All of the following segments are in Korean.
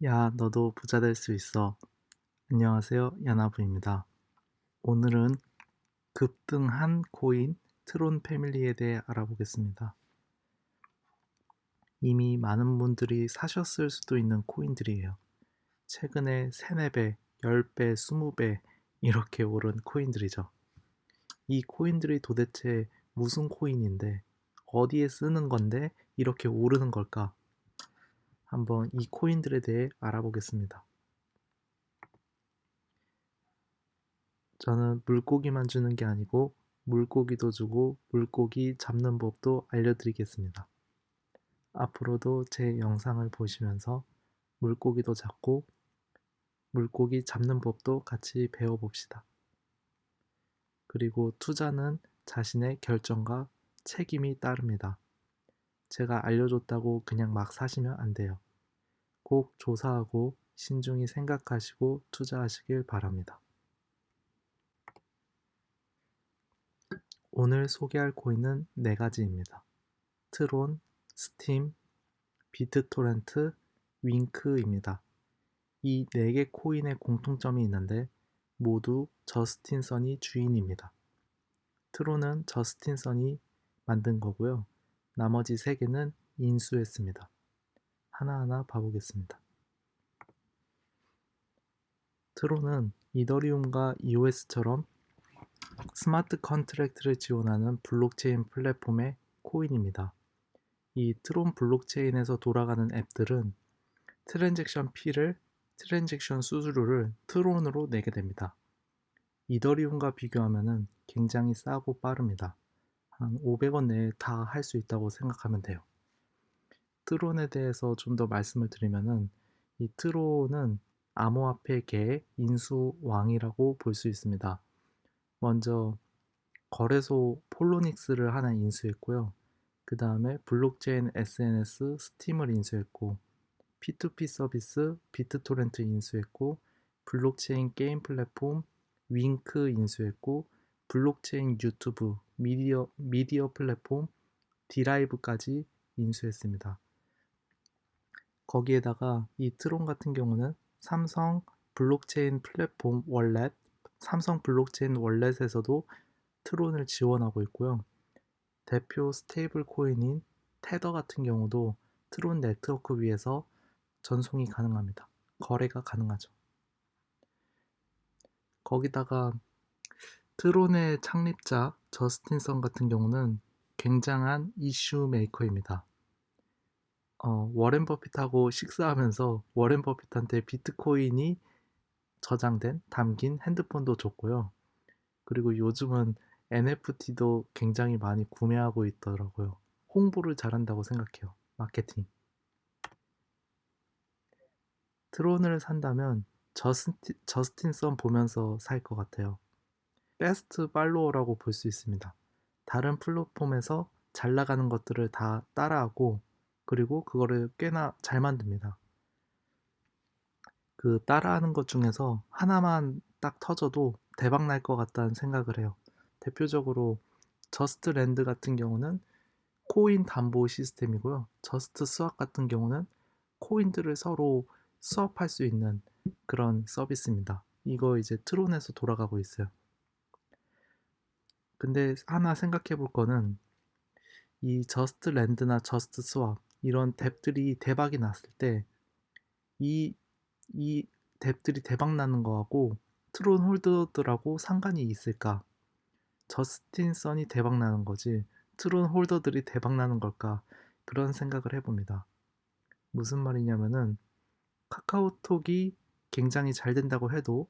야, 너도 부자 될 수 있어. 안녕하세요, 야나부입니다. 오늘은 급등한 코인 트론 패밀리에 대해 알아보겠습니다. 이미 많은 분들이 사셨을 수도 있는 코인들이에요. 최근에 3, 4배, 10배, 20배 이렇게 오른 코인들이죠. 이 코인들이 도대체 무슨 코인인데 어디에 쓰는 건데 이렇게 오르는 걸까? 한번 이 코인들에 대해 알아보겠습니다. 저는 물고기만 주는 게 아니고 물고기도 주고 물고기 잡는 법도 알려드리겠습니다. 앞으로도 제 영상을 보시면서 물고기도 잡고 물고기 잡는 법도 같이 배워봅시다. 그리고 투자는 자신의 결정과 책임이 따릅니다. 제가 알려줬다고 그냥 막 사시면 안 돼요. 꼭 조사하고 신중히 생각하시고 투자하시길 바랍니다. 오늘 소개할 코인은 4가지입니다. 트론, 스팀, 비트토렌트, 윙크입니다. 이 4개 코인의 공통점이 있는데 모두 저스틴 선이 주인입니다. 트론은 저스틴 선이 만든 거고요. 나머지 3개는 인수했습니다. 하나하나 봐보겠습니다. 트론은 이더리움과 EOS처럼 스마트 컨트랙트를 지원하는 블록체인 플랫폼의 코인입니다. 이 트론 블록체인에서 돌아가는 앱들은 트랜잭션 피를 트랜잭션 수수료를 트론으로 내게 됩니다. 이더리움과 비교하면 굉장히 싸고 빠릅니다. 한 500원 내에 다 할 수 있다고 생각하면 돼요. 트론에 대해서 좀 더 말씀을 드리면은 이 트론은 암호화폐계의 인수왕이라고 볼 수 있습니다. 먼저 거래소 폴로닉스를 하나 인수했고요. 그 다음에 블록체인 SNS 스팀을 인수했고 P2P 서비스 비트토렌트 인수했고 블록체인 게임 플랫폼 윙크 인수했고 블록체인 유튜브 미디어 플랫폼 디라이브까지 인수했습니다. 거기에다가 이 트론 같은 경우는 삼성 블록체인 플랫폼 월렛, 삼성 블록체인 월렛에서도 트론을 지원하고 있고요. 대표 스테이블 코인인 테더 같은 경우도 트론 네트워크 위에서 전송이 가능합니다. 거래가 가능하죠. 거기다가 트론의 창립자 저스틴 선 같은 경우는 굉장한 이슈 메이커입니다. 워렌 버핏하고 식사하면서 워렌 버핏한테 비트코인이 담긴 핸드폰도 줬고요. 그리고 요즘은 NFT도 굉장히 많이 구매하고 있더라고요. 홍보를 잘한다고 생각해요. 마케팅. 트론을 산다면 저스틴 선 보면서 살 것 같아요. 베스트 팔로워라고 볼 수 있습니다. 다른 플랫폼에서 잘 나가는 것들을 다 따라하고 그리고 그거를 꽤나 잘 만듭니다. 그 따라하는 것 중에서 하나만 딱 터져도 대박 날 것 같다는 생각을 해요. 대표적으로 저스트 랜드 같은 경우는 코인 담보 시스템이고요. 저스트 스왑 같은 경우는 코인들을 서로 수업할 수 있는 그런 서비스입니다. 이거 이제 트론에서 돌아가고 있어요. 근데 하나 생각해 볼 거는 이 저스트 랜드나 저스트 스왑 이런 뎁들이 대박이 났을 때 이 이 뎁들이 대박 나는 거하고 트론 홀더들하고 상관이 있을까? 저스틴 선이 대박 나는 거지 트론 홀더들이 대박 나는 걸까? 그런 생각을 해봅니다. 무슨 말이냐면은 카카오톡이 굉장히 잘 된다고 해도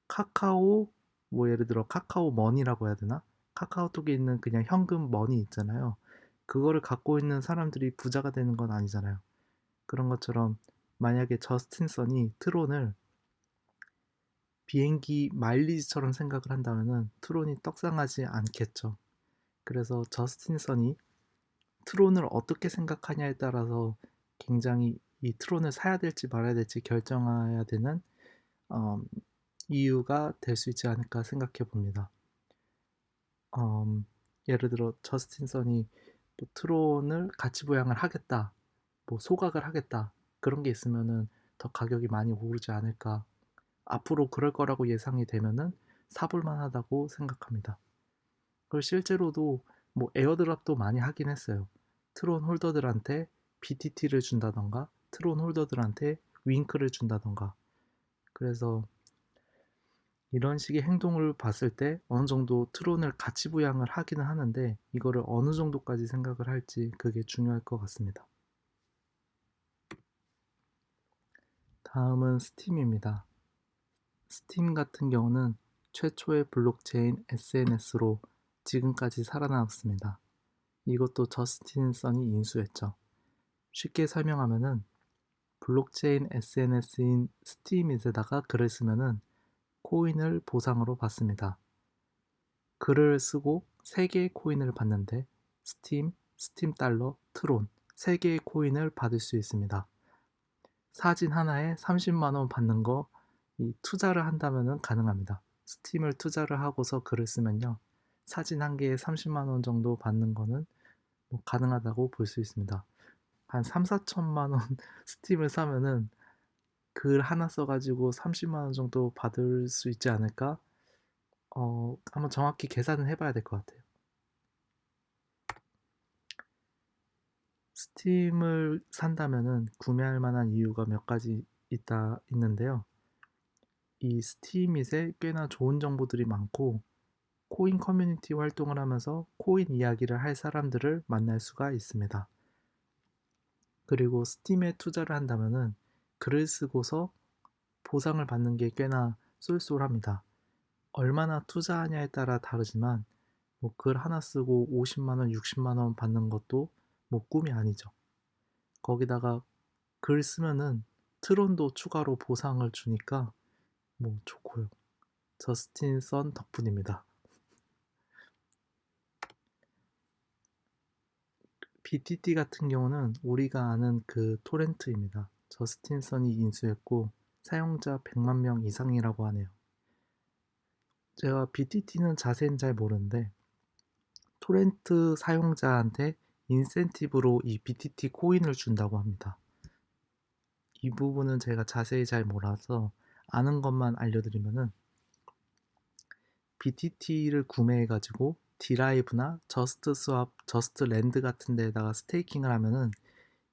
카카오 뭐 예를 들어 카카오 머니라고 해야 되나? 카카오톡에 있는 그냥 현금 머니 있잖아요. 그거를 갖고 있는 사람들이 부자가 되는 건 아니잖아요. 그런 것처럼 만약에 저스틴 선이 트론을 비행기 마일리지처럼 생각을 한다면은 트론이 떡상하지 않겠죠. 그래서 저스틴 선이 트론을 어떻게 생각하냐에 따라서 굉장히 이 트론을 사야 될지 말아야 될지 결정해야 되는 어, 이유가 될 수 있지 않을까 생각해 봅니다. 예를 들어 저스틴 선이 트론을 가치 부양을 하겠다, 뭐 소각을 하겠다 그런 게 있으면은 더 가격이 많이 오르지 않을까. 앞으로 그럴 거라고 예상이 되면은 사볼 만하다고 생각합니다. 그리고 실제로도 뭐 에어드랍도 많이 하긴 했어요. 트론 홀더들한테 BTT를 준다던가 트론 홀더들한테 윙크를 준다던가. 그래서 이런 식의 행동을 봤을 때 어느 정도 트론을 가치 부양을 하기는 하는데 이거를 어느 정도까지 생각을 할지 그게 중요할 것 같습니다. 다음은 스팀입니다. 스팀 같은 경우는 최초의 블록체인 SNS로 지금까지 살아남았습니다. 이것도 저스틴 선이 인수했죠. 쉽게 설명하면은 블록체인 SNS인 스팀잇에다가 글을 쓰면은 코인을 보상으로 받습니다. 글을 쓰고 3개의 코인을 받는데 스팀, 스팀 달러, 트론 3개의 코인을 받을 수 있습니다. 사진 하나에 30만 원 받는 거 이 투자를 한다면은 가능합니다. 스팀을 투자를 하고서 글을 쓰면요. 사진 한 개에 30만 원 정도 받는 거는 뭐 가능하다고 볼 수 있습니다. 한 3, 4천만 원 스팀을 사면은 글 하나 써가지고 30만 원 정도 받을 수 있지 않을까? 한번 정확히 계산을 해봐야 될 것 같아요. 스팀을 산다면은 구매할 만한 이유가 몇 가지 있는데요. 이 스팀잇에 꽤나 좋은 정보들이 많고 코인 커뮤니티 활동을 하면서 코인 이야기를 할 사람들을 만날 수가 있습니다. 그리고 스팀에 투자를 한다면은 글을 쓰고서 보상을 받는 게 꽤나 쏠쏠합니다. 얼마나 투자하냐에 따라 다르지만 뭐 글 하나 쓰고 50만 원, 60만 원 받는 것도 뭐 꿈이 아니죠. 거기다가 글 쓰면은 트론도 추가로 보상을 주니까 뭐 좋고요. 저스틴 선 덕분입니다. BTT 같은 경우는 우리가 아는 그 토렌트입니다. 저스틴 선이 인수했고 사용자 100만 명 이상이라고 하네요. 제가 BTT는 자세히는 잘 모르는데 토렌트 사용자한테 인센티브로 이 BTT 코인을 준다고 합니다. 이 부분은 제가 자세히 잘 몰라서 아는 것만 알려드리면은 BTT를 구매해가지고 디라이브나 저스트 스왑, 저스트 랜드 같은 데다가 스테이킹을 하면은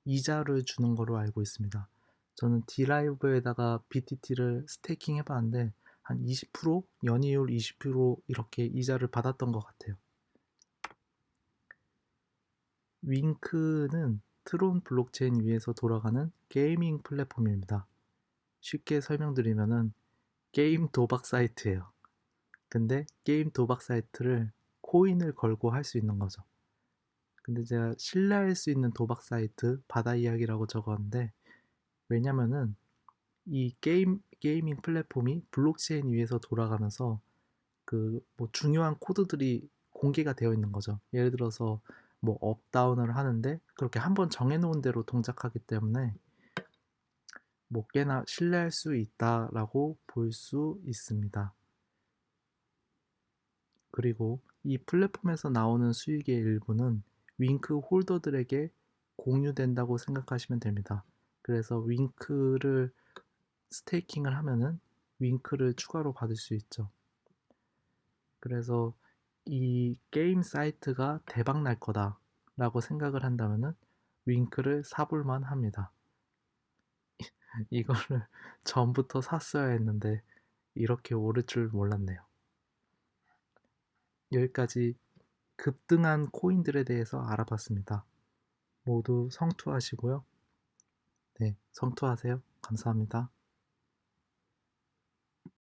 이자를 주는 거로 알고 있습니다. 저는 디라이브에다가 BTT를 스테이킹 해봤는데 한 20%, 연이율 20% 이렇게 이자를 받았던 것 같아요. 윙크는 트론 블록체인 위에서 돌아가는 게이밍 플랫폼입니다. 쉽게 설명드리면은 게임 도박 사이트예요. 근데 게임 도박 사이트를 코인을 걸고 할 수 있는 거죠. 근데 제가 신뢰할 수 있는 도박 사이트 바다 이야기라고 적었는데 왜냐면은 이 게이밍 플랫폼이 블록체인 위에서 돌아가면서 그 뭐 중요한 코드들이 공개가 되어 있는 거죠. 예를 들어서 뭐 업다운을 하는데 그렇게 한번 정해놓은 대로 동작하기 때문에 뭐 꽤나 신뢰할 수 있다라고 볼 수 있습니다. 그리고 이 플랫폼에서 나오는 수익의 일부는 윙크 홀더들에게 공유된다고 생각하시면 됩니다. 그래서 윙크를 스테이킹을 하면은 윙크를 추가로 받을 수 있죠. 그래서 이 게임 사이트가 대박 날 거다라고 생각을 한다면은 윙크를 사볼만 합니다. 이거를 전부터 샀어야 했는데 이렇게 오를 줄 몰랐네요. 여기까지 급등한 코인들에 대해서 알아봤습니다. 모두 성투하시고요. 네, 성투하세요. 감사합니다.